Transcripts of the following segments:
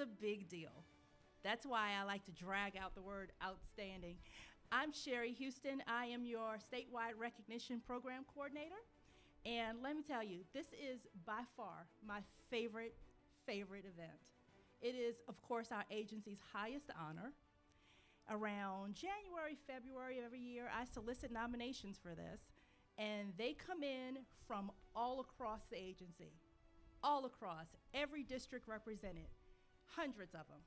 big deal. That's why I like to drag out the word outstanding. I'm Sherry Houston. I am your statewide recognition program coordinator. And let me tell you, this is by far my favorite event. It is, of course, our agency's highest honor. Around January, February of every year, I solicit nominations for this, and they come in from all across the agency, all across, every district represented, hundreds of them.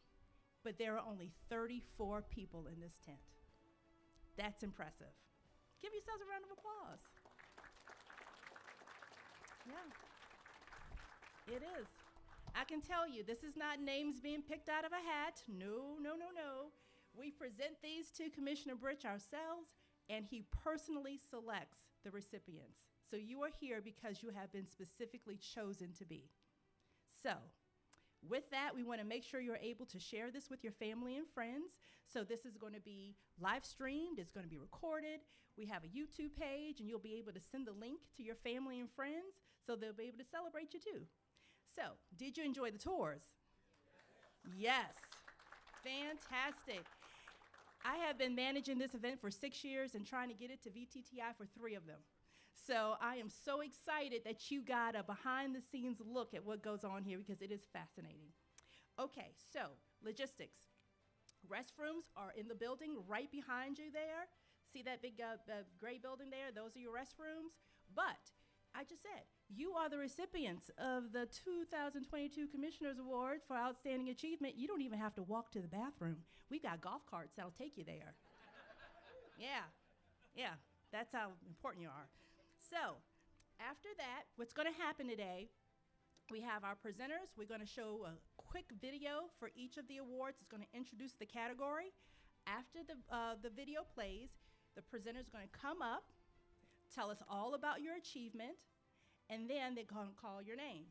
But there are only 34 people in this tent. That's impressive. Give yourselves a round of applause. Yeah, it is. I can tell you, this is not names being picked out of a hat. No, no, no, no. We present these to Commissioner Britch ourselves, and he personally selects the recipients. So you are here because you have been specifically chosen to be. So, with that, we want to make sure you're able to share this with your family and friends. So this is going to be live streamed, it's going to be recorded. We have a YouTube page, and you'll be able to send the link to your family and friends so they'll be able to celebrate you too. So, did you enjoy the tours? Yes. Fantastic. I have been managing this event for 6 years and trying to get it to VTTI for 3 of them. So I am so excited that you got a behind-the-scenes look at what goes on here because it is fascinating. Okay, so logistics. Restrooms are in the building right behind you there. See that big gray building there? Those are your restrooms. But I just said, you are the recipients of the 2022 Commissioner's Award for Outstanding Achievement. You don't even have to walk to the bathroom. We've got golf carts that'll take you there. Yeah, that's how important you are. So, after that, what's going to happen today, we have our presenters. We're going to show a quick video for each of the awards. It's going to introduce the category. After the video plays, the presenter is going to come up, tell us all about your achievement, and then they're going to call your name.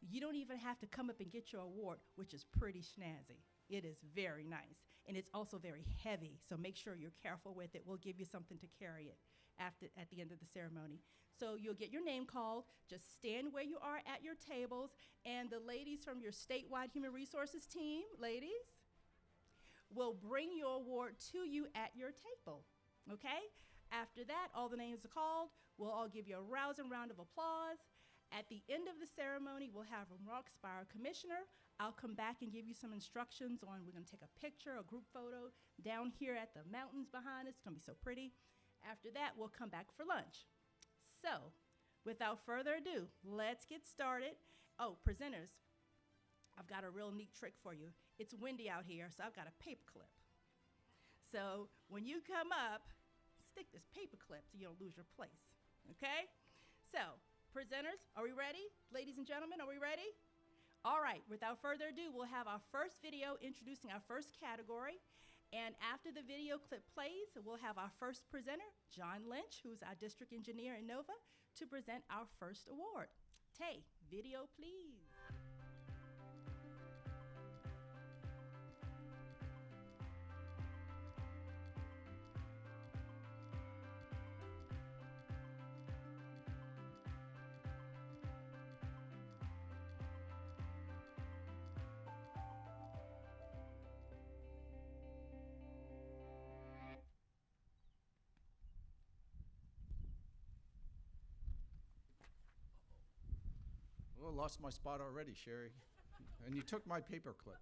You don't even have to come up and get your award, which is pretty snazzy. It is very nice, and it's also very heavy, so make sure you're careful with it. We'll give you something to carry it at the end of the ceremony. So you'll get your name called. Just stand where you are at your tables, and the ladies from your statewide human resources team, ladies, will bring your award to you at your table, okay? After that, all the names are called. We'll all give you a rousing round of applause. At the end of the ceremony, we'll have remarks by our commissioner. I'll come back and give you some instructions on, we're gonna take a picture, a group photo down here at the mountains behind us. It's gonna be so pretty. After that, we'll come back for lunch. So, without further ado, let's get started. Oh, presenters, I've got a real neat trick for you. It's windy out here, so I've got a paper clip. So, when you come up, stick this paper clip so you don't lose your place, okay? So, presenters, are we ready? Ladies and gentlemen, are we ready? All right, without further ado, we'll have our first video introducing our first category. And after the video clip plays, we'll have our first presenter, John Lynch, who's our district engineer in Nova, to present our first award. Tay, video please. Well, I lost my spot already, Sherry. And you took my paper clip.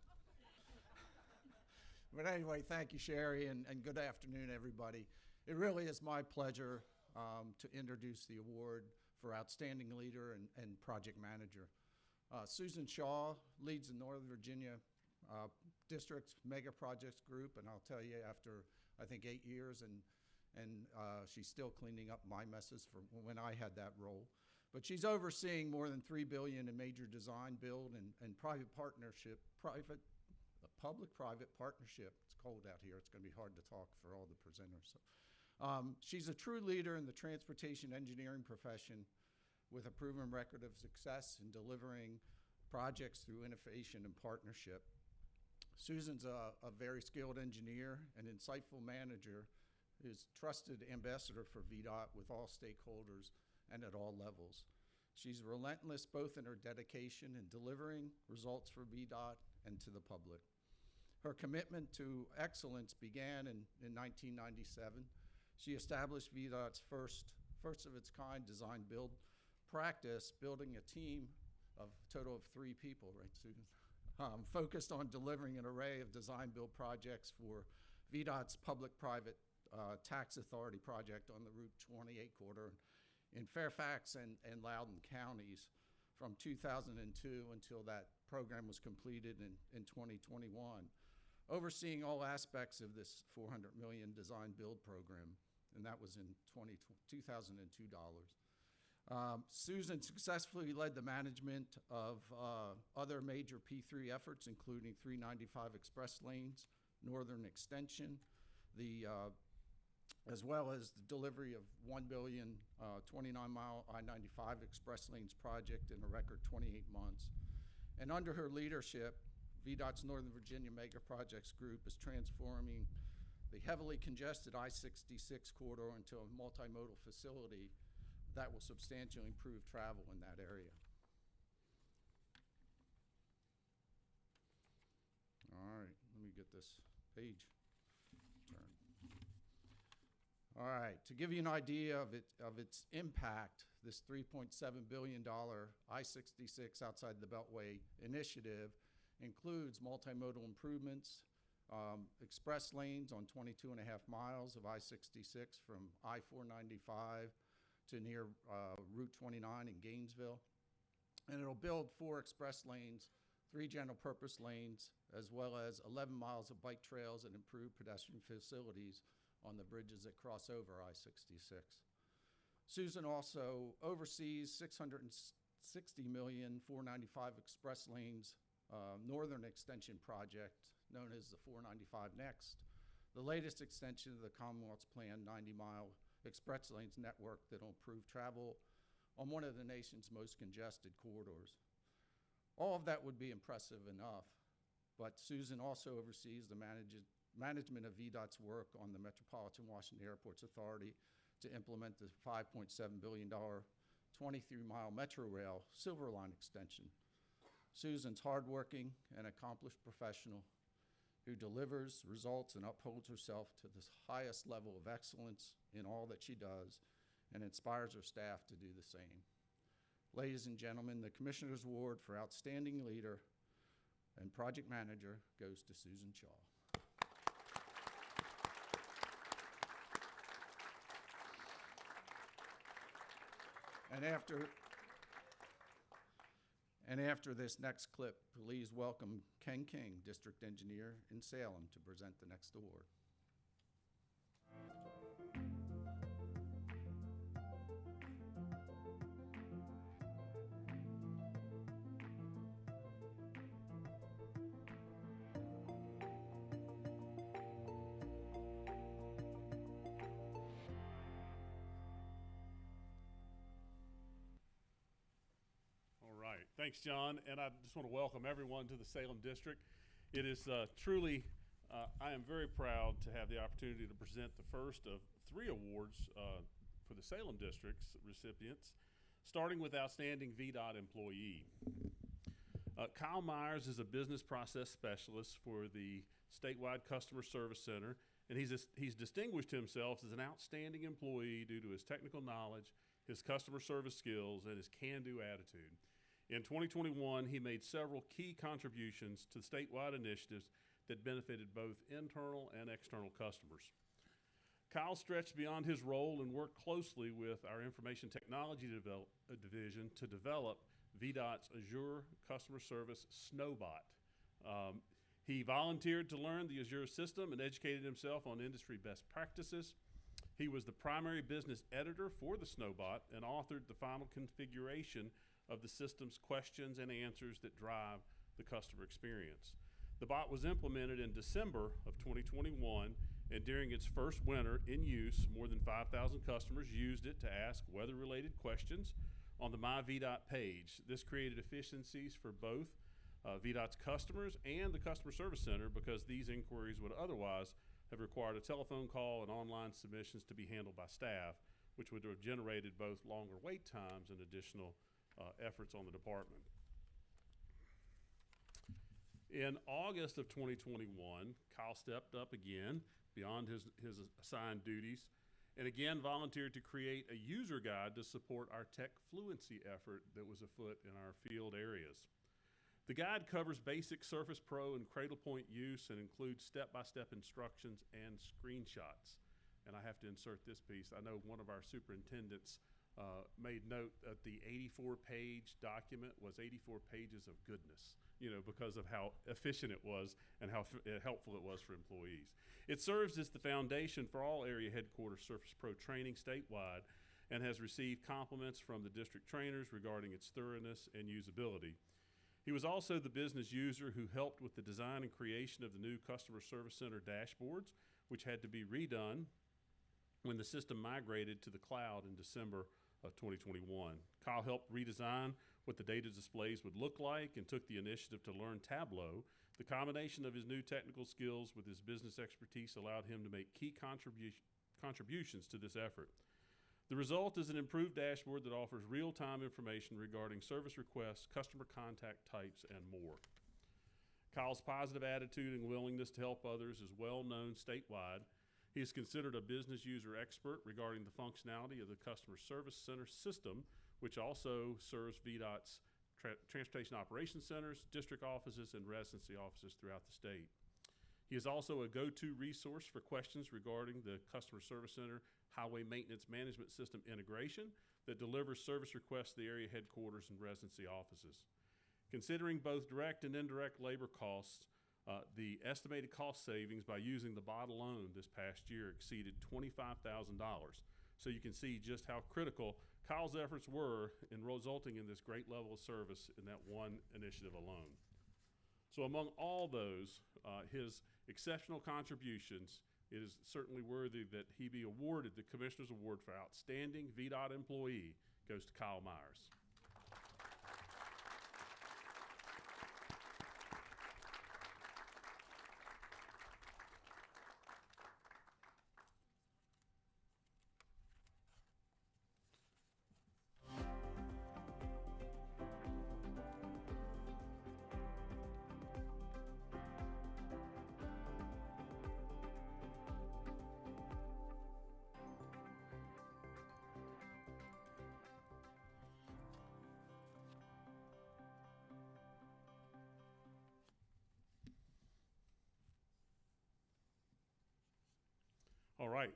But anyway, thank you, Sherry, and good afternoon, everybody. It really is my pleasure to introduce the award for Outstanding Leader and Project Manager. Susan Shaw leads the Northern Virginia District's Mega Projects Group, and I'll tell you, after, I think, 8 years, and she's still cleaning up my messes from when I had that role. But she's overseeing more than $3 billion in major design, build, and private partnership, public-private partnership. It's cold out here. It's going to be hard to talk for all the presenters. So, she's a true leader in the transportation engineering profession with a proven record of success in delivering projects through innovation and partnership. Susan's a very skilled engineer and insightful manager who's trusted ambassador for VDOT with all stakeholders and at all levels. She's relentless both in her dedication in delivering results for VDOT and to the public. Her commitment to excellence began in 1997. She established VDOT's first of its kind design build practice, building a team of a total of 3 people, right, Susan? Focused on delivering an array of design build projects for VDOT's public-private tax authority project on the Route 28 corridor in Fairfax and Loudoun counties from 2002 until that program was completed in 2021, overseeing all aspects of this $400 million design build program, and that was in 2002 dollars. Susan successfully led the management of other major P3 efforts, including 395 express lanes, Northern Extension, as well as the delivery of $1 billion 29-mile I-95 express lanes project in a record 28 months. And under her leadership, VDOT's Northern Virginia Mega Projects Group is transforming the heavily congested I-66 corridor into a multimodal facility that will substantially improve travel in that area. All right, let me get this page turned. All right, to give you an idea of its impact, this $3.7 billion I-66 outside the Beltway initiative includes multimodal improvements, express lanes on 22.5 miles of I-66 from I-495 to near Route 29 in Gainesville. And it'll build 4 express lanes, 3 general purpose lanes, as well as 11 miles of bike trails and improved pedestrian facilities on the bridges that cross over I-66. Susan also oversees $660 million 495 express lanes Northern Extension project known as the 495 Next, the latest extension of the Commonwealth's planned 90-mile express lanes network that will improve travel on one of the nation's most congested corridors. All of that would be impressive enough, but Susan also oversees the management of VDOT's work on the Metropolitan Washington Airports Authority to implement the $5.7 billion 23-mile Metro Rail Silver Line extension. Susan's hardworking and accomplished professional who delivers results and upholds herself to the highest level of excellence in all that she does and inspires her staff to do the same. Ladies and gentlemen, the Commissioner's Award for Outstanding Leader and Project Manager goes to Susan Shaw. And after this next clip, please welcome Ken King, District Engineer in Salem, to present the next award. Thanks, John, and I just want to welcome everyone to the Salem District. It is truly, I am very proud to have the opportunity to present the first of 3 awards for the Salem District's recipients, starting with Outstanding VDOT Employee. Kyle Myers is a business process specialist for the statewide customer service center, and he's distinguished himself as an outstanding employee due to his technical knowledge, his customer service skills, and his can-do attitude. In 2021, he made several key contributions to statewide initiatives that benefited both internal and external customers. Kyle stretched beyond his role and worked closely with our Information Technology Division to develop VDOT's Azure Customer Service Snowbot. He volunteered to learn the Azure system and educated himself on industry best practices. He was the primary business editor for the Snowbot and authored the final configuration of the system's questions and answers that drive the customer experience. The bot was implemented in December of 2021, and during its first winter in use, more than 5,000 customers used it to ask weather-related questions on the My VDOT page. This created efficiencies for both VDOT's customers and the Customer Service Center because these inquiries would otherwise have required a telephone call and online submissions to be handled by staff, which would have generated both longer wait times and additional efforts on the department. In August of 2021, Kyle stepped up again beyond his assigned duties and again volunteered to create a user guide to support our tech fluency effort that was afoot in our field areas. The guide covers basic Surface Pro and Cradlepoint use and includes step-by-step instructions and screenshots. And I have to insert this piece. I know one of our superintendents made note that the 84-page document was 84 pages of goodness, because of how efficient it was and how helpful it was for employees. It serves as the foundation for all area headquarters Surface Pro training statewide and has received compliments from the district trainers regarding its thoroughness and usability. He was also the business user who helped with the design and creation of the new Customer Service Center dashboards, which had to be redone when the system migrated to the cloud in December of 2021. Kyle helped redesign what the data displays would look like and took the initiative to learn Tableau. The combination of his new technical skills with his business expertise allowed him to make key contributions to this effort. The result is an improved dashboard that offers real-time information regarding service requests, customer contact types, and more. Kyle's positive attitude and willingness to help others is well known statewide. He is considered a business user expert regarding the functionality of the Customer Service Center system, which also serves VDOT's Transportation Operations Centers, district offices, and residency offices throughout the state. He is also a go-to resource for questions regarding the Customer Service Center Highway Maintenance Management System integration that delivers service requests to the area headquarters and residency offices. Considering both direct and indirect labor costs, the estimated cost savings by using the bot alone this past year exceeded $25,000. So you can see just how critical Kyle's efforts were in resulting in this great level of service in that one initiative alone. So among all those, his exceptional contributions, it is certainly worthy that he be awarded the Commissioner's Award for Outstanding VDOT Employee goes to Kyle Myers. All right.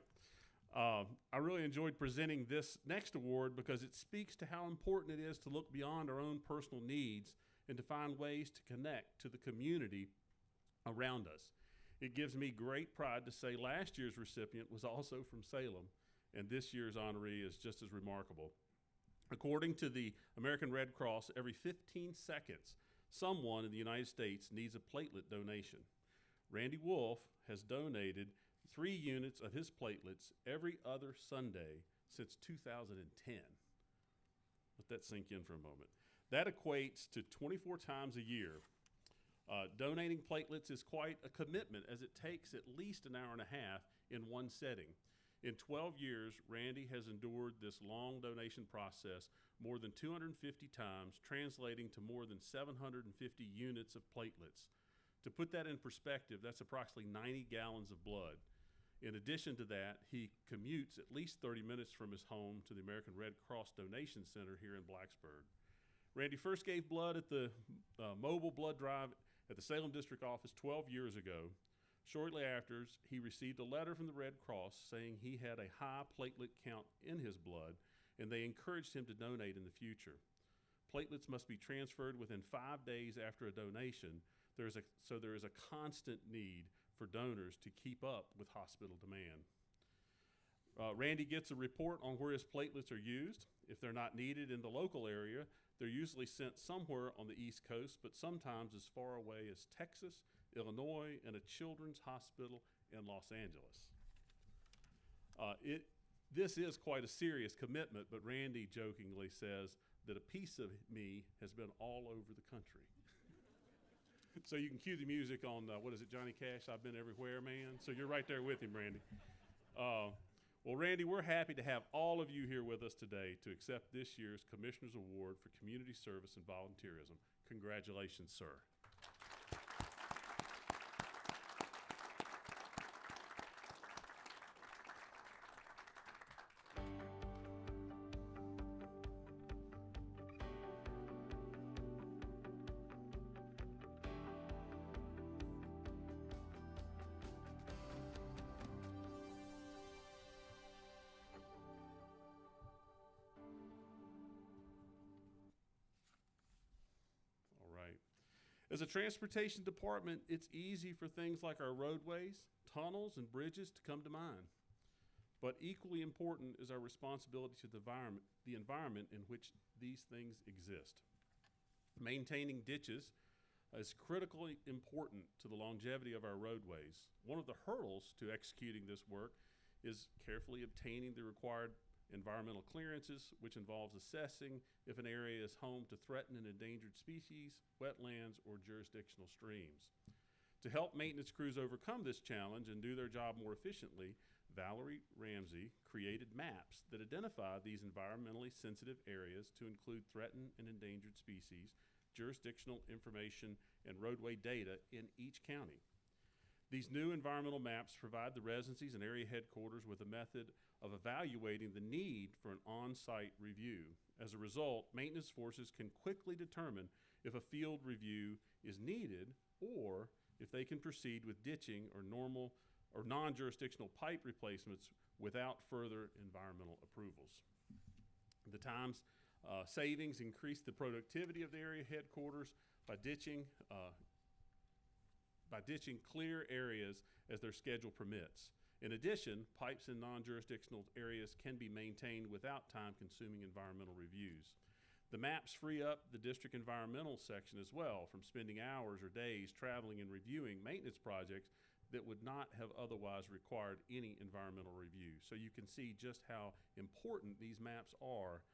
I really enjoyed presenting this next award because it speaks to how important it is to look beyond our own personal needs and to find ways to connect to the community around us. It gives me great pride to say last year's recipient was also from Salem, and this year's honoree is just as remarkable. According to the American Red Cross, every 15 seconds, someone in the United States needs a platelet donation. Randy Wolf has donated 3 units of his platelets every other Sunday since 2010. Let that sink in for a moment. That equates to 24 times a year. Donating platelets is quite a commitment as it takes at least an hour and a half in one setting. In 12 years, Randy has endured this long donation process more than 250 times, translating to more than 750 units of platelets. To put that in perspective, that's approximately 90 gallons of blood. In addition to that, he commutes at least 30 minutes from his home to the American Red Cross Donation Center here in Blacksburg. Randy first gave blood at the mobile blood drive at the Salem District Office 12 years ago. Shortly after, he received a letter from the Red Cross saying he had a high platelet count in his blood, and they encouraged him to donate in the future. Platelets must be transferred within 5 days after a donation, so there is a constant need for donors to keep up with hospital demand. Randy gets a report on where his platelets are used. If they're not needed in the local area, they're usually sent somewhere on the East Coast, but sometimes as far away as Texas, Illinois, and a children's hospital in Los Angeles. This is quite a serious commitment, but Randy jokingly says that a piece of me has been all over the country. So you can cue the music on, what is it, Johnny Cash, I've Been Everywhere, Man? So you're right there with him, Randy. Well, Randy, we're happy to have all of you here with us today to accept this year's Commissioner's Award for Community Service and Volunteerism. Congratulations, sir. As a transportation department, it's easy for things like our roadways, tunnels, and bridges to come to mind. But equally important is our responsibility to the environment in which these things exist. Maintaining ditches is critically important to the longevity of our roadways. One of the hurdles to executing this work is carefully obtaining the required environmental clearances, which involves assessing if an area is home to threatened and endangered species, wetlands, or jurisdictional streams. To help maintenance crews overcome this challenge and do their job more efficiently, Valerie Ramsey created maps that identify these environmentally sensitive areas to include threatened and endangered species, jurisdictional information, and roadway data in each county. These new environmental maps provide the residencies and area headquarters with a method of evaluating the need for an on-site review. As a result, maintenance forces can quickly determine if a field review is needed or if they can proceed with ditching or non-jurisdictional pipe replacements without further environmental approvals. The time's savings increase the productivity of the area headquarters by ditching clear areas as their schedule permits. In addition, pipes in non-jurisdictional areas can be maintained without time-consuming environmental reviews. The maps free up the district environmental section as well from spending hours or days traveling and reviewing maintenance projects that would not have otherwise required any environmental review. So you can see just how important these maps are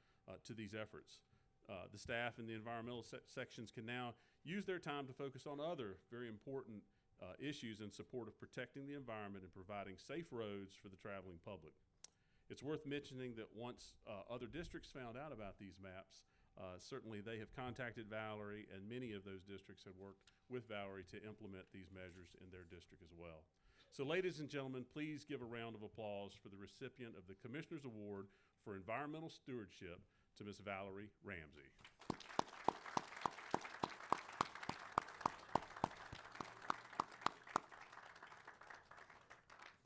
to these efforts. The staff in the environmental sections can now use their time to focus on other very important issues in support of protecting the environment and providing safe roads for the traveling public. It's worth mentioning that once other districts found out about these maps, certainly they have contacted Valerie, and many of those districts have worked with Valerie to implement these measures in their district as well. So ladies and gentlemen, please give a round of applause for the recipient of the Commissioner's Award for Environmental Stewardship to Ms. Valerie Ramsey.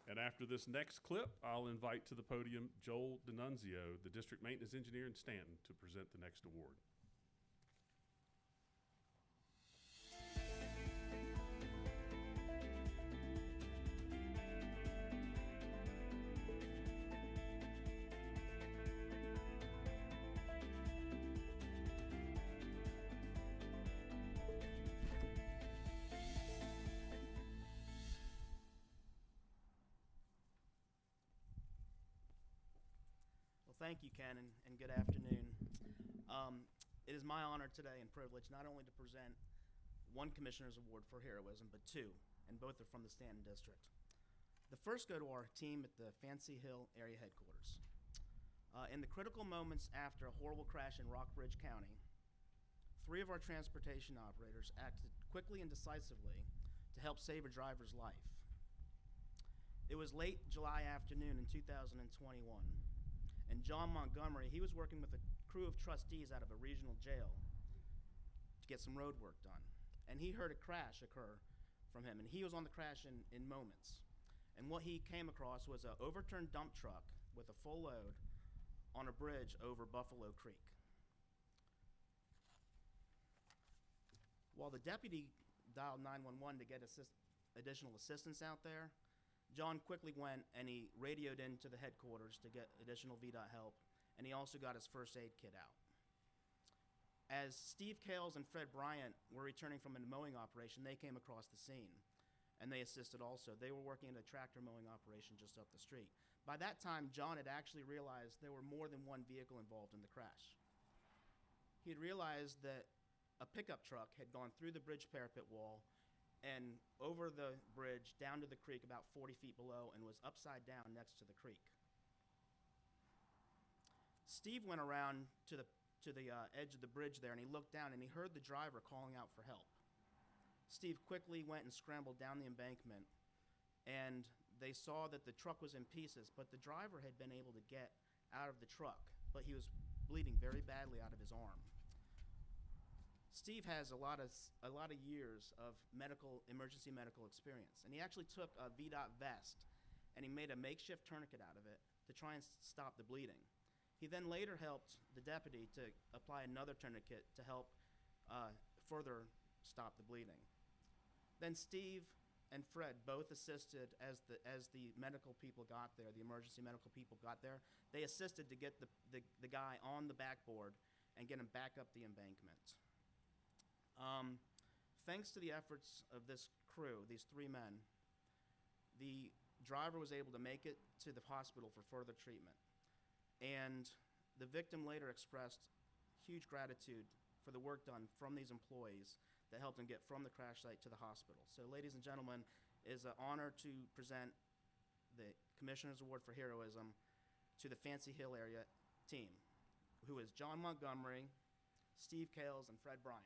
And after this next clip, I'll invite to the podium Joel D'Annunzio, the District Maintenance Engineer in Stanton, to present the next award. Thank you, Ken, and good afternoon. It is my honor today and privilege not only to present one Commissioner's Award for heroism, but two, and both are from the Stanton District. The first go to our team at the Fancy Hill area headquarters. In the critical moments after a horrible crash in Rockbridge County, 3 of our transportation operators acted quickly and decisively to help save a driver's life. It was late July afternoon in 2021. And John Montgomery, he was working with a crew of trustees out of a regional jail to get some road work done. And he heard a crash occur from him, and he was on the crash in moments. And what he came across was an overturned dump truck with a full load on a bridge over Buffalo Creek. While the deputy dialed 911 to get additional assistance out there, John quickly went and he radioed into the headquarters to get additional VDOT help, and he also got his first aid kit out. As Steve Kales and Fred Bryant were returning from a mowing operation, they came across the scene, and they assisted also. They were working at a tractor mowing operation just up the street. By that time, John had actually realized there were more than one vehicle involved in the crash. He had realized that a pickup truck had gone through the bridge parapet wall and over the bridge down to the creek about 40 feet below and was upside down next to the creek. Steve went around to the edge of the bridge there, and he looked down and he heard the driver calling out for help. Steve quickly went and scrambled down the embankment, and they saw that the truck was in pieces, but the driver had been able to get out of the truck, but he was bleeding very badly out of his arm. Steve has a lot of years of emergency medical experience, and he actually took a VDOT vest and he made a makeshift tourniquet out of it to try and stop the bleeding. He then later helped the deputy to apply another tourniquet to help further stop the bleeding. Then Steve and Fred both assisted as the medical people got there, the emergency medical people got there. They assisted to get the guy on the backboard and get him back up the embankment. Thanks to the efforts of this crew, these three men, the driver was able to make it to the hospital for further treatment. And the victim later expressed huge gratitude for the work done from these employees that helped him get from the crash site to the hospital. So ladies and gentlemen, it is an honor to present the Commissioner's Award for Heroism to the Fancy Hill area team, who is John Montgomery, Steve Kales, and Fred Bryant.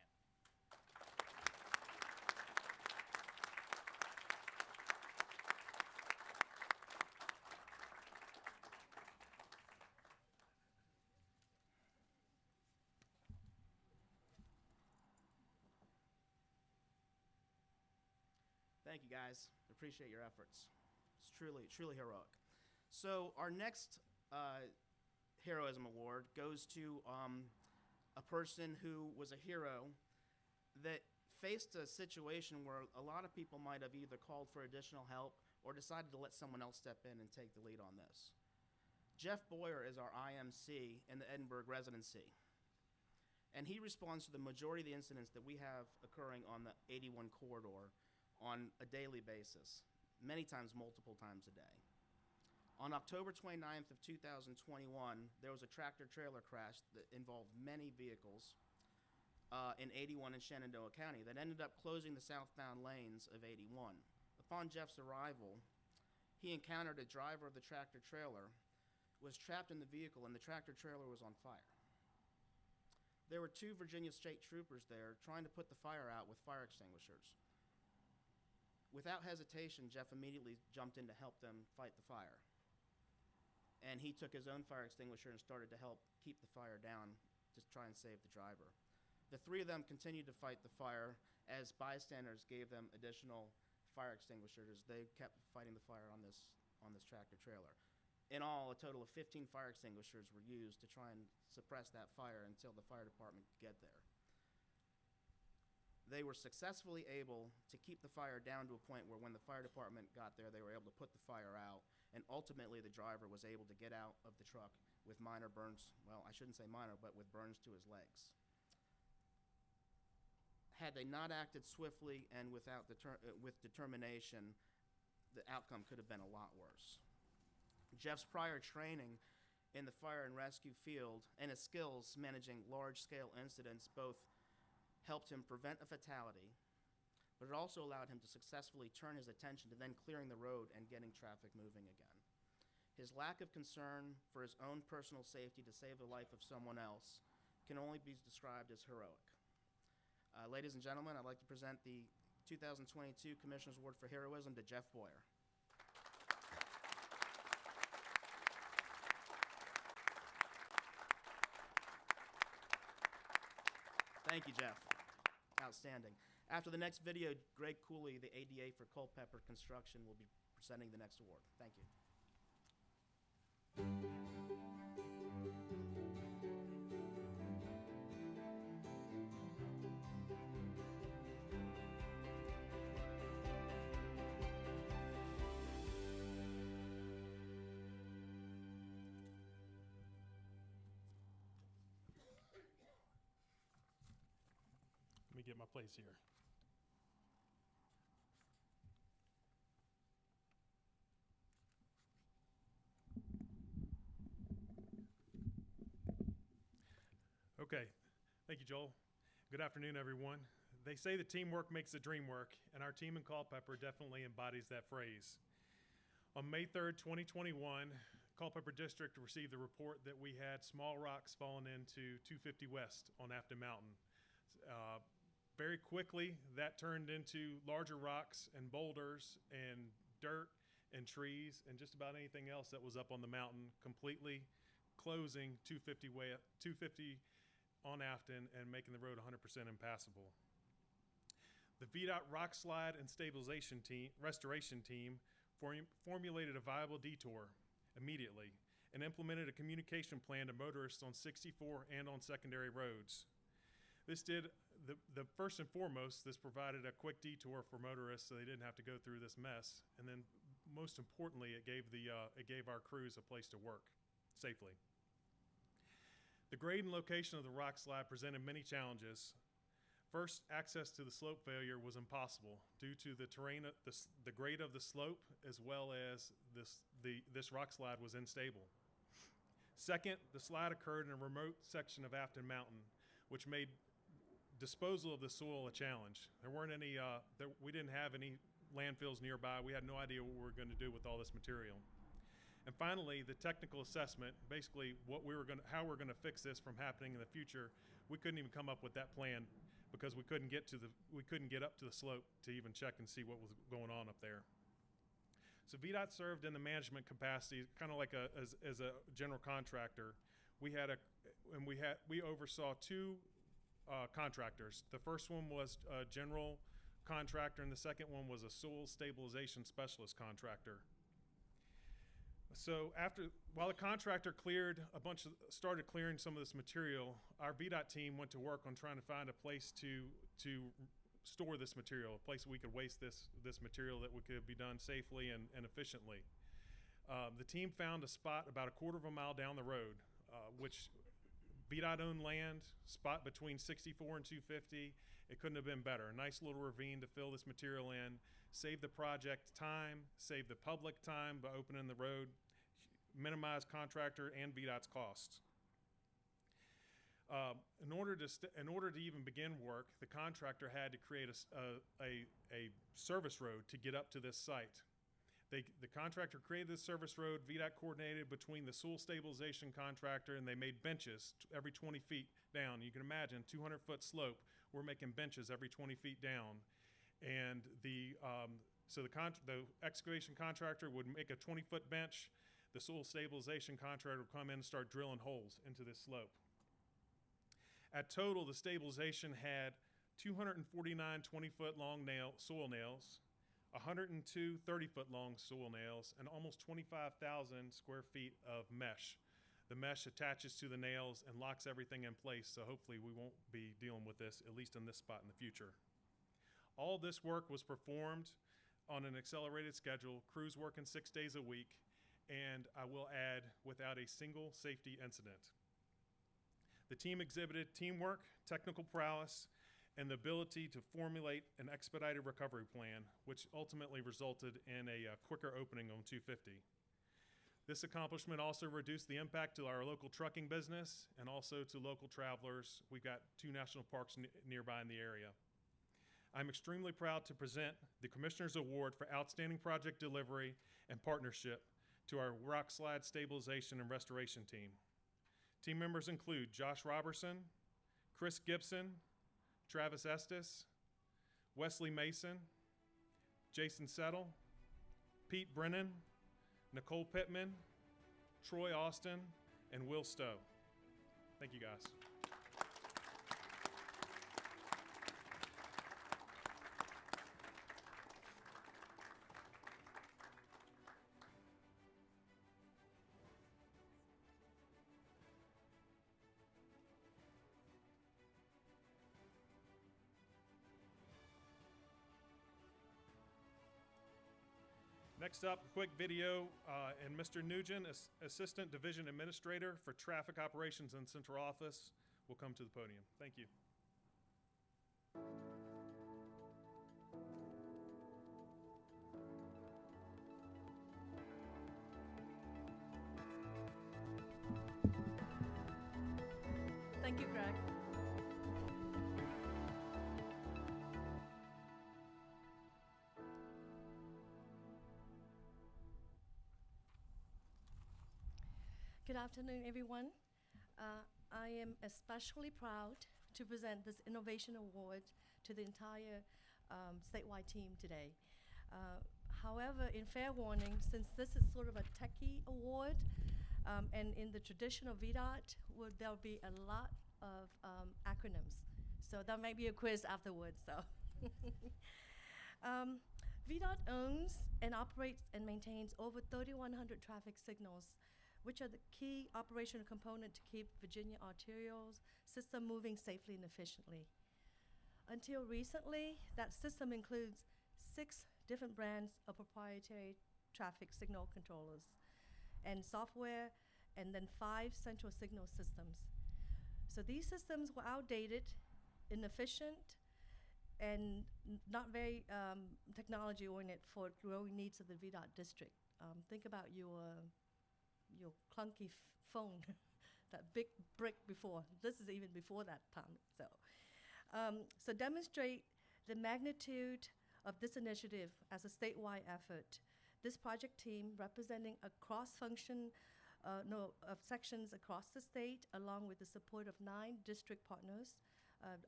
Thank you, guys. Appreciate your efforts. It's truly, truly heroic. So our next Heroism Award goes to a person who was a hero that faced a situation where a lot of people might have either called for additional help or decided to let someone else step in and take the lead on this. Jeff Boyer is our IMC in the Edinburgh residency. And he responds to the majority of the incidents that we have occurring on the 81 corridor on a daily basis, many times, multiple times a day. On October 29th of 2021, there was a tractor-trailer crash that involved many vehicles in 81 in Shenandoah County that ended up closing the southbound lanes of 81. Upon Jeff's arrival, he encountered a driver of the tractor-trailer was trapped in the vehicle, and the tractor-trailer was on fire. There were two Virginia State Troopers there trying to put the fire out with fire extinguishers. Without hesitation, Jeff immediately jumped in to help them fight the fire. And he took his own fire extinguisher and started to help keep the fire down to try and save the driver. The three of them continued to fight the fire as bystanders gave them additional fire extinguishers. They kept fighting the fire on this tractor trailer. In all, a total of 15 fire extinguishers were used to try and suppress that fire until the fire department could get there. They were successfully able to keep the fire down to a point where when the fire department got there, they were able to put the fire out, and ultimately the driver was able to get out of the truck with minor burns, well, I shouldn't say minor, but with burns to his legs. Had they not acted swiftly and with determination, the outcome could have been a lot worse. Jeff's prior training in the fire and rescue field and his skills managing large-scale incidents both helped him prevent a fatality, but it also allowed him to successfully turn his attention to then clearing the road and getting traffic moving again. His lack of concern for his own personal safety to save the life of someone else can only be described as heroic. Ladies and gentlemen, I'd like to present the 2022 Commissioner's Award for Heroism to Jeff Boyer. Thank you, Jeff. Outstanding. After the next video, Greg Cooley, the ADA for Culpeper Construction, will be presenting the next award. Thank you. Let me get my place here. Okay, thank you, Joel. Good afternoon, everyone. They say that teamwork makes the dream work, and our team in Culpeper definitely embodies that phrase. On May 3rd, 2021, Culpeper District received the report that we had small rocks falling into 250 West on Afton Mountain. Very quickly, that turned into larger rocks and boulders and dirt and trees and just about anything else that was up on the mountain, completely closing 250 on Afton and making the road 100% impassable. The VDOT rock slide and restoration team formulated a viable detour immediately and implemented a communication plan to motorists on 64 and on secondary roads. the first and foremost, this provided a quick detour for motorists so they didn't have to go through this mess. And then most importantly, it gave our crews a place to work safely. The grade and location of the rock slide presented many challenges. First, access to the slope failure was impossible due to the terrain, the grade of the slope, as well as this rock slide was unstable. Second, the slide occurred in a remote section of Afton Mountain, which made disposal of the soil a challenge. There weren't any, we didn't have any landfills nearby. We had no idea what we were going to do with all this material. And finally, the technical assessment, basically how we're going to fix this from happening in the future. We couldn't even come up with that plan because we couldn't get up to the slope to even check and see what was going on up there. So VDOT served in the management capacity, kind of like as a general contractor. We oversaw two contractors. The first one was a general contractor, and the second one was a soil stabilization specialist contractor. So while the contractor started clearing some of this material, our VDOT team went to work on trying to find a place to store this material, a place we could waste this material that could be done safely and efficiently. The team found a spot about a quarter of a mile down the road, which VDOT owned land, spot between 64 and 250. It couldn't have been better. A nice little ravine to fill this material in, save the project time, save the public time by opening the road, minimize contractor and VDOT's costs. In order to even begin work, the contractor had to create a service road to get up to this site. The contractor created this service road. VDOT coordinated between the soil stabilization contractor, and they made benches every 20 feet down. You can imagine 200-foot slope. We're making benches every 20 feet down, and so the excavation contractor would make a 20-foot bench. The soil stabilization contractor would come in and start drilling holes into this slope. At total, the stabilization had 249 20-foot long soil nails, 102 30-foot long soil nails, and almost 25,000 square feet of mesh. The mesh attaches to the nails and locks everything in place, so hopefully we won't be dealing with this, at least in this spot in the future. All this work was performed on an accelerated schedule, crews working 6 days a week, and I will add, without a single safety incident. The team exhibited teamwork, technical prowess, and the ability to formulate an expedited recovery plan, which ultimately resulted in a quicker opening on 250. This accomplishment also reduced the impact to our local trucking business and also to local travelers. We've got 2 national parks nearby in the area. I'm extremely proud to present the Commissioner's Award for Outstanding Project Delivery and Partnership to our rock slide stabilization and restoration team. Team members include Josh Robertson, Chris Gibson, Travis Estes, Wesley Mason, Jason Settle, Pete Brennan, Nicole Pittman, Troy Austin, and Will Stowe. Thank you, guys. Next up, a quick video, and Mr. Nugent, Assistant Division Administrator for Traffic Operations in Central Office, will come to the podium. Thank you. Thank you, Greg. Good afternoon, everyone. I am especially proud to present this Innovation Award to the entire statewide team today. However, in fair warning, since this is sort of a techie award, and in the traditional VDOT, there'll be a lot of acronyms. So there might be a quiz afterwards. So VDOT owns and operates and maintains over 3,100 traffic signals, which are the key operational component to keep Virginia arterial system moving safely and efficiently. Until recently, that system includes 6 different brands of proprietary traffic signal controllers and software, and then 5 central signal systems. So these systems were outdated, inefficient, and not very technology oriented for growing needs of the VDOT district. Think about your clunky phone, that big brick before. This is even before that time. So demonstrate the magnitude of this initiative as a statewide effort. This project team, representing a cross-function of sections across the state, along with the support of 9 district partners,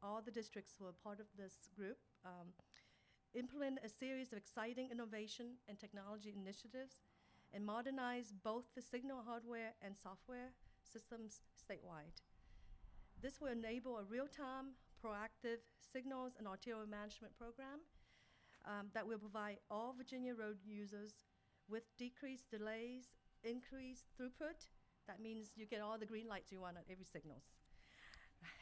all the districts were part of this group, implement a series of exciting innovation and technology initiatives, and modernize both the signal hardware and software systems statewide. This will enable a real-time, proactive signals and arterial management program that will provide all Virginia road users with decreased delays, increased throughput. That means you get all the green lights you want at every signals.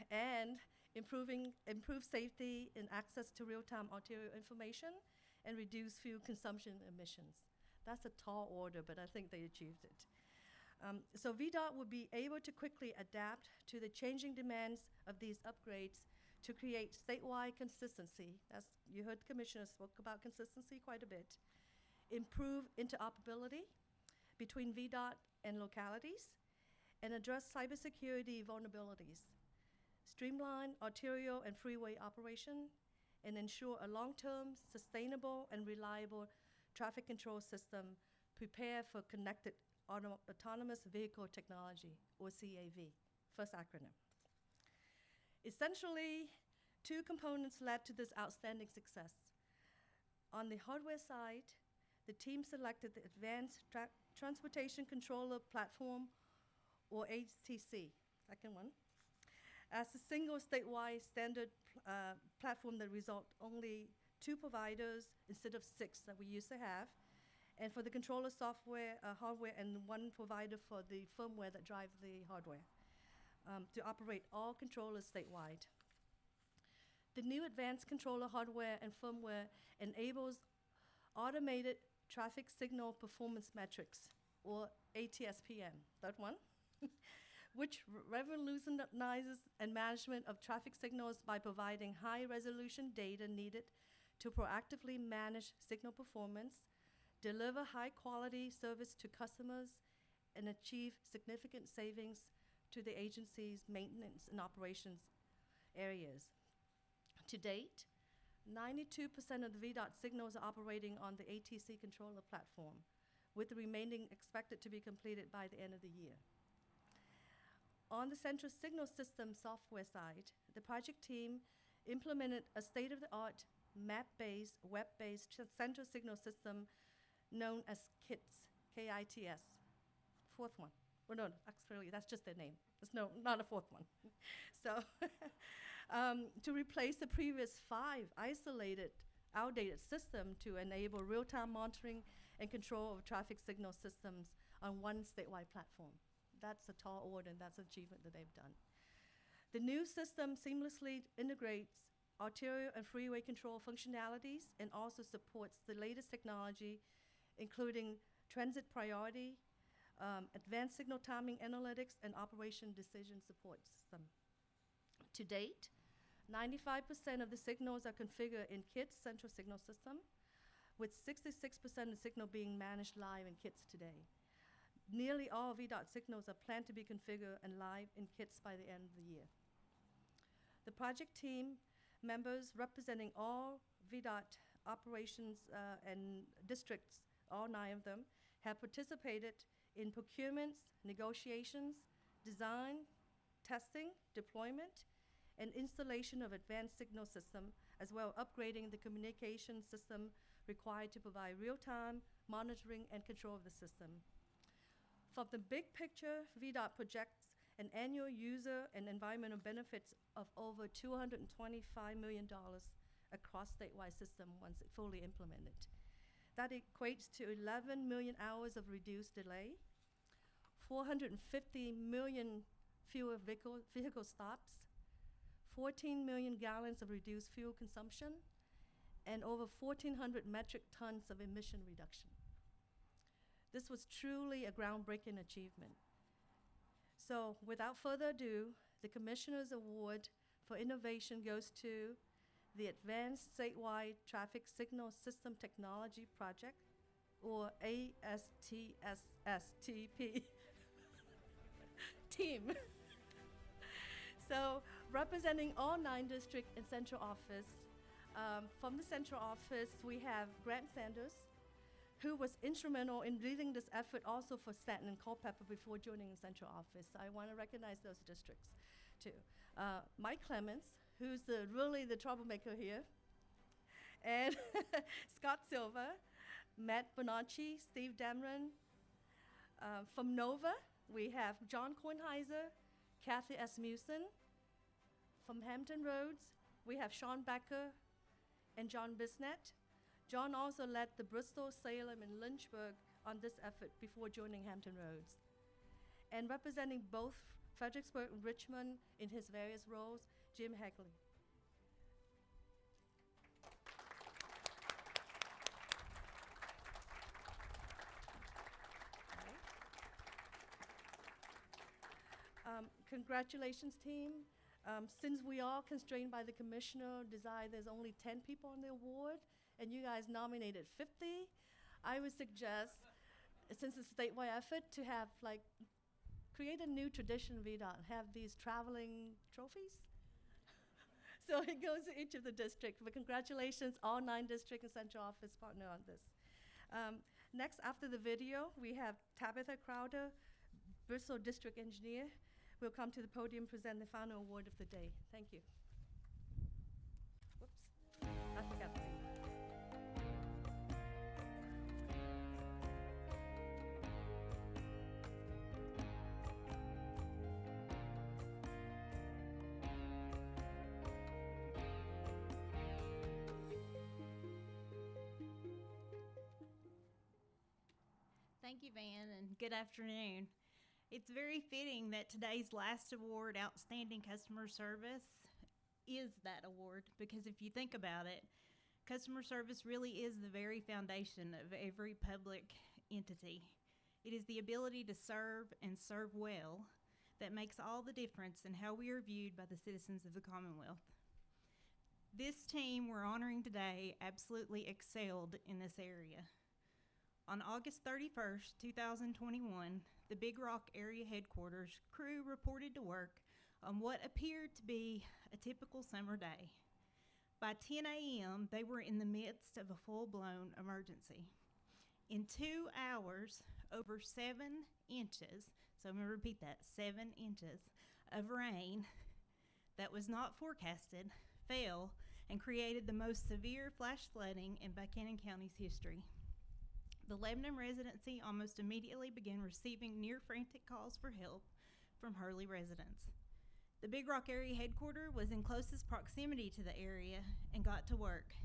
And improve safety and access to real-time arterial information and reduce fuel consumption emissions. That's a tall order, but I think they achieved it. So VDOT will be able to quickly adapt to the changing demands of these upgrades to create statewide consistency. You heard the commissioner spoke about consistency quite a bit. Improve interoperability between VDOT and localities, and address cybersecurity vulnerabilities. Streamline arterial and freeway operation, and ensure a long-term, sustainable, and reliable traffic control system prepared for connected autonomous vehicle technology, or CAV, first acronym. Essentially, 2 components led to this outstanding success. On the hardware side, the team selected the Advanced Transportation Controller Platform, or ATC, second one, as a single statewide standard platform that result only 2 providers instead of 6 that we used to have, and for the controller software, hardware, and 1 provider for the firmware that drive the hardware to operate all controllers statewide. The new advanced controller hardware and firmware enables automated traffic signal performance metrics, or ATSPM, that one, which revolutionizes and management of traffic signals by providing high-resolution data needed to proactively manage signal performance, deliver high-quality service to customers, and achieve significant savings to the agency's maintenance and operations areas. To date, 92% of the VDOT signals are operating on the ATC controller platform, with the remaining expected to be completed by the end of the year. On the central signal system software side, the project team implemented a state-of-the-art map-based, web-based central signal system known as KITS, K-I-T-S, 4th one. Well, no, actually, that's just their name. There's not a 4th one. So, to replace the previous 5 isolated, outdated system to enable real-time monitoring and control of traffic signal systems on 1 statewide platform. That's a tall order, and that's an achievement that they've done. The new system seamlessly integrates arterial and freeway control functionalities and also supports the latest technology, including transit priority, advanced signal timing analytics, and operation decision support system. To date, 95% of the signals are configured in KITS central signal system, with 66% of the signal being managed live in KITS today. Nearly all VDOT signals are planned to be configured and live in KITS by the end of the year. The project team members representing all VDOT operations and districts, all 9 of them, have participated in procurements, negotiations, design, testing, deployment, and installation of advanced signal system, as well as upgrading the communication system required to provide real-time monitoring and control of the system. From the big picture, VDOT projects an annual user and environmental benefits of over $225 million across statewide system once it's fully implemented. That equates to 11 million hours of reduced delay, 450 million fewer vehicle stops, 14 million gallons of reduced fuel consumption, and over 1,400 metric tons of emission reduction. This was truly a groundbreaking achievement. So without further ado, the Commissioner's Award for Innovation goes to the Advanced Statewide Traffic Signal System Technology Project, or ASTSSTP team. So representing all 9 districts in central office, from the central office, we have Grant Sanders, who was instrumental in leading this effort also for Stanton and Culpeper before joining the central office. So I want to recognize those districts too. Mike Clements, who's really the troublemaker here, and Scott Silva, Matt Bonacci, Steve Damron. From Nova, we have John Kornheiser, Kathy Asmussen. From Hampton Roads, we have Sean Becker and John Bisnet. John also led the Bristol, Salem, and Lynchburg on this effort before joining Hampton Roads. And representing both Fredericksburg and Richmond in his various roles, Jim Hagley. Congratulations, team. Since we are constrained by the commissioner desire, there's only 10 people on the award, and you guys nominated 50. I would suggest, since it's a statewide effort, to have create a new tradition, VDOT, have these traveling trophies. So it goes to each of the districts, but congratulations, all 9 district and central office partner on this. Next, after the video, we have Tabitha Crowder, Bristol District Engineer, will come to the podium, present the final award of the day. Thank you. Whoops, I forgot the name. Thank you, Van, and good afternoon. It's very fitting that today's last award, Outstanding Customer Service, is that award, because if you think about it, customer service really is the very foundation of every public entity. It is the ability to serve and serve well that makes all the difference in how we are viewed by the citizens of the Commonwealth. This team we're honoring today absolutely excelled in this area. On August 31st, 2021, the Big Rock Area Headquarters crew reported to work on what appeared to be a typical summer day. By 10 a.m., they were in the midst of a full-blown emergency. In 2 hours, over 7 inches, so I'm going to repeat that, 7 inches of rain that was not forecasted fell and created the most severe flash flooding in Buchanan County's history. The Lebanon residency almost immediately began receiving near-frantic calls for help from Hurley residents. The Big Rock Area Headquarters was in closest proximity to the area and got to work,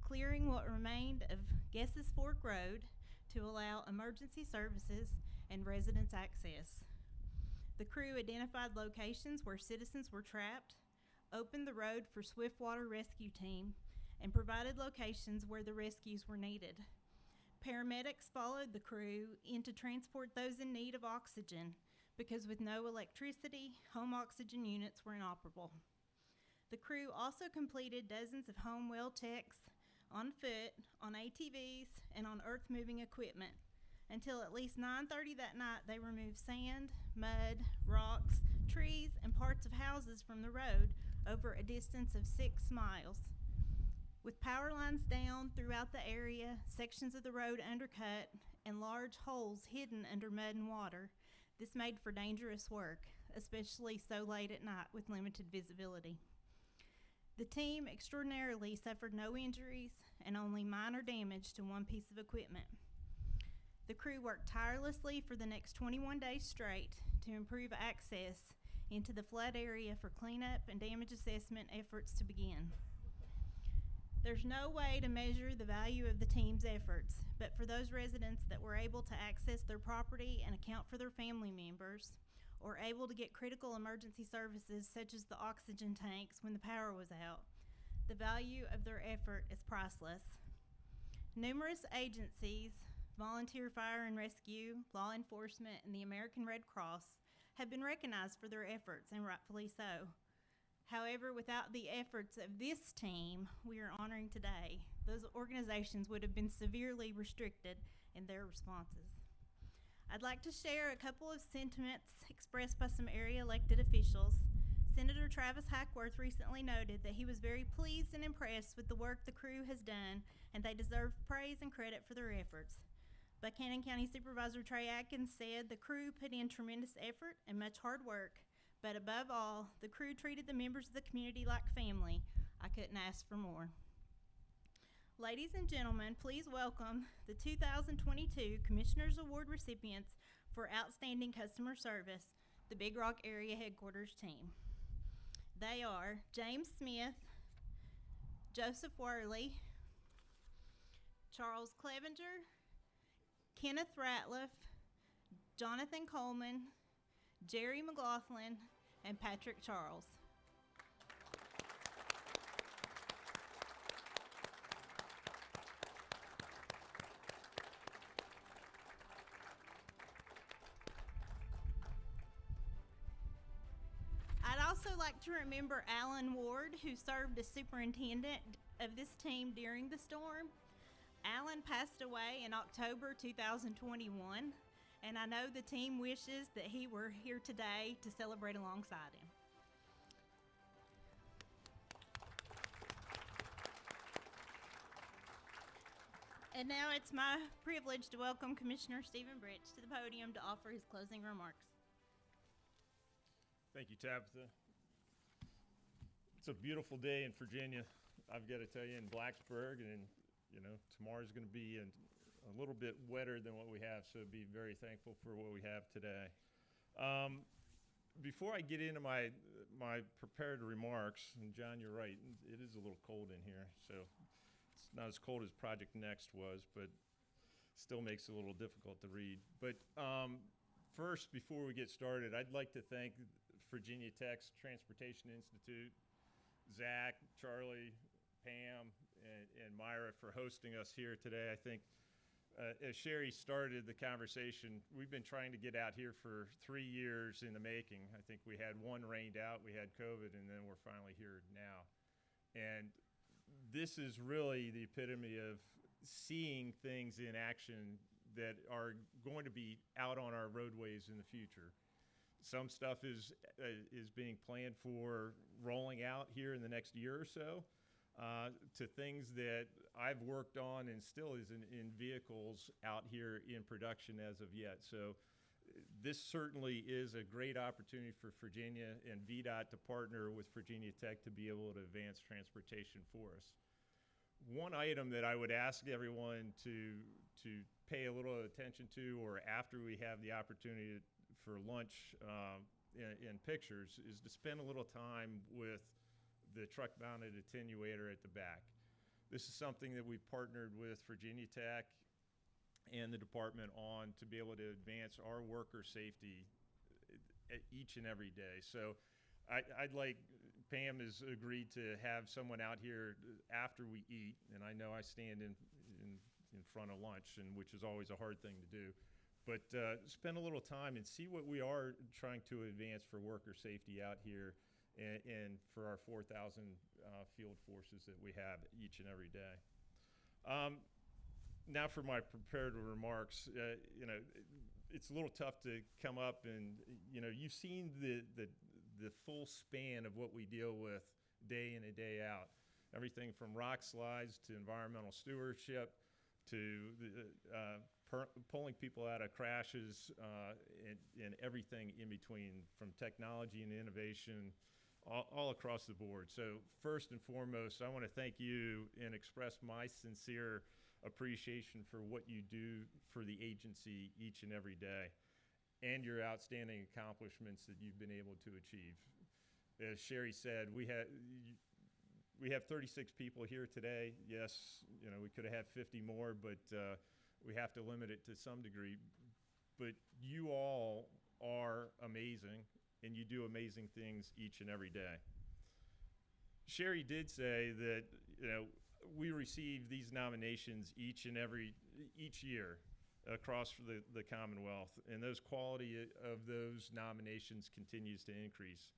clearing what remained of Guess's Fork Road to allow emergency services and residents access. The crew identified locations where citizens were trapped, opened the road for swift water rescue team, and provided locations where the rescues were needed. Paramedics followed the crew in to transport those in need of oxygen because with no electricity, home oxygen units were inoperable. The crew also completed dozens of home well checks on foot, on ATVs, and on earth-moving equipment until at least 9:30 that night they removed sand, mud, rocks, trees, and parts of houses from the road over a distance of 6 miles. With power lines down throughout the area, sections of the road undercut, and large holes hidden under mud and water, this made for dangerous work, especially so late at night with limited visibility. The team extraordinarily suffered no injuries and only minor damage to one piece of equipment. The crew worked tirelessly for the next 21 days straight to improve access into the flood area for cleanup and damage assessment efforts to begin. There's no way to measure the value of the team's efforts, but for those residents that were able to access their property and account for their family members, or able to get critical emergency services such as the oxygen tanks when the power was out. The value of their effort is priceless. Numerous agencies, volunteer fire and rescue, law enforcement, and the American Red Cross have been recognized for their efforts, and rightfully so. However, without the efforts of this team we are honoring today, those organizations would have been severely restricted in their responses. I'd like to share a couple of sentiments expressed by some area elected officials. Senator Travis Hackworth recently noted that he was very pleased and impressed with the work the crew has done, and they deserve praise and credit for their efforts. Buchanan County Supervisor Trey Atkins said the crew put in tremendous effort and much hard work, but above all, the crew treated the members of the community like family. I couldn't ask for more. Ladies and gentlemen, please welcome the 2022 Commissioners Award recipients for Outstanding Customer Service, the Big Rock Area Headquarters team. They are James Smith, Joseph Worley, Charles Clevenger, Kenneth Ratliff, Jonathan Coleman, Jerry McLaughlin, and Patrick Charles. I'd also like to remember Alan Ward, who served as superintendent of this team during the storm. Alan passed away in October 2021, and I know the team wishes that he were here today to celebrate alongside him. And now it's my privilege to welcome Commissioner Stephen Britch to the podium to offer his closing remarks. Thank you, Tabitha. It's a beautiful day in Virginia. I've got to tell you, in Blacksburg, and tomorrow's going to be a little bit wetter than what we have, so be very thankful for what we have today. Before I get into my prepared remarks, and John, you're right, it is a little cold in here, so it's not as cold as Project Next was, but still makes it a little difficult to read. But first, before we get started, I'd like to thank Virginia Tech's Transportation Institute, Zach, Charlie, Pam, and Myra for hosting us here today. I think as Sherry started the conversation, we've been trying to get out here for 3 years in the making. I think we had one rained out, we had COVID, and then we're finally here now. And this is really the epitome of seeing things in action that are going to be out on our roadways in the future. Some stuff is being planned for rolling out here in the next year or so, to things that I've worked on and still is in vehicles out here in production as of yet. So this certainly is a great opportunity for Virginia and VDOT to partner with Virginia Tech to be able to advance transportation for us. One item that I would ask everyone to pay a little attention to, or after we have the opportunity for lunch in pictures, is to spend a little time with the truck-mounted attenuator at the back. This is something that we've partnered with Virginia Tech and the department on to be able to advance our worker safety each and every day. So I'd like, Pam has agreed to have someone out here after we eat, and I know I stand in front of lunch, and which is always a hard thing to do. But spend a little time and see what we are trying to advance for worker safety out here and for our 4,000 field forces that we have each and every day. Now for my prepared remarks, it's a little tough to come up and, you've seen the full span of what we deal with day in and day out. Everything from rock slides to environmental stewardship to pulling people out of crashes and everything in between, from technology and innovation, all across the board. So first and foremost, I want to thank you and express my sincere appreciation for what you do for the agency each and every day, and your outstanding accomplishments that you've been able to achieve. As Sherry said, we have 36 people here today. Yes, we could have had 50 more, but we have to limit it to some degree. But you all are amazing, and you do amazing things each and every day. Sherry did say that, you know, we receive these nominations each year across the Commonwealth, and those quality of those nominations continues to increase.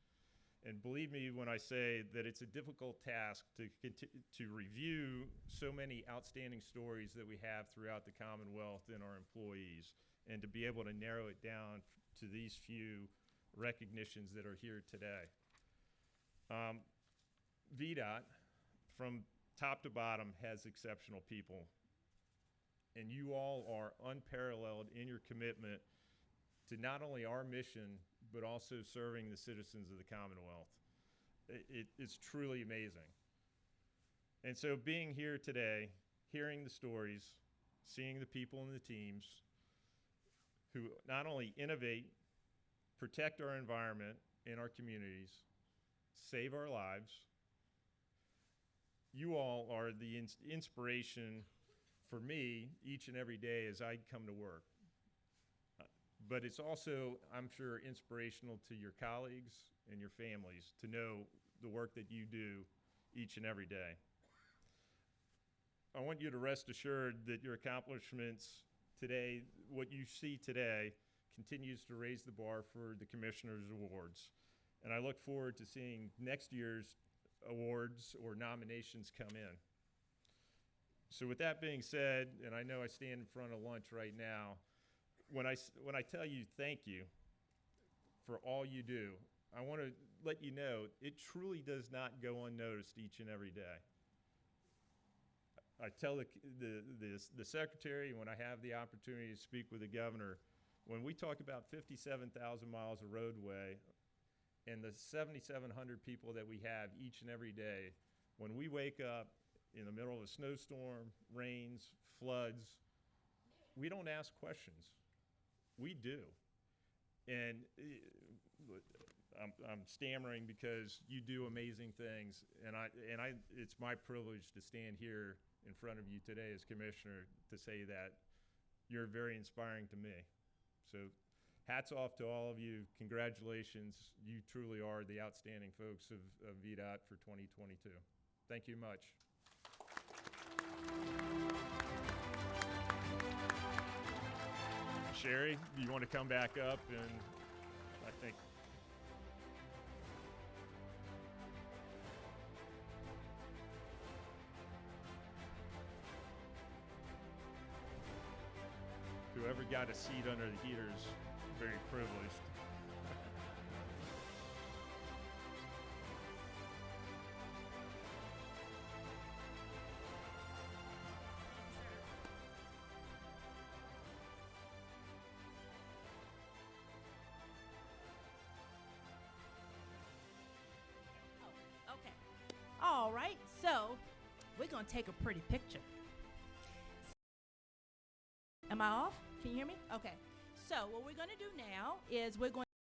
And believe me when I say that it's a difficult task to review so many outstanding stories that we have throughout the Commonwealth and our employees, and to be able to narrow it down to these few recognitions that are here today. VDOT, from top to bottom, has exceptional people. And you all are unparalleled in your commitment to not only our mission, but also serving the citizens of the Commonwealth. It's truly amazing. And so being here today, hearing the stories, seeing the people and the teams who not only innovate, protect our environment and our communities, save our lives, you all are the inspiration for me each and every day as I come to work. But it's also, I'm sure, inspirational to your colleagues and your families to know the work that you do each and every day. I want you to rest assured that your accomplishments today, what you see today, continues to raise the bar for the Commissioner's Awards. And I look forward to seeing next year's awards or nominations come in. So with that being said, and I know I stand in front of lunch right now, when I tell you thank you for all you do, I want to let you know it truly does not go unnoticed each and every day. I tell the secretary, when I have the opportunity to speak with the governor, when we talk about 57,000 miles of roadway and the 7,700 people that we have each and every day, when we wake up in the middle of a snowstorm, rains, floods, we don't ask questions. We do. And I'm stammering because you do amazing things, and it's my privilege to stand here in front of you today as Commissioner to say that you're very inspiring to me. So hats off to all of you. Congratulations. You truly are the outstanding folks of VDOT for 2022. Thank you much. Sherry, you want to come back up? And I think whoever got a seat under the heater is very privileged. Okay. All right. So we're going to take a pretty picture. Am I off? Can you hear me? Okay. So what we're going to do now is we're going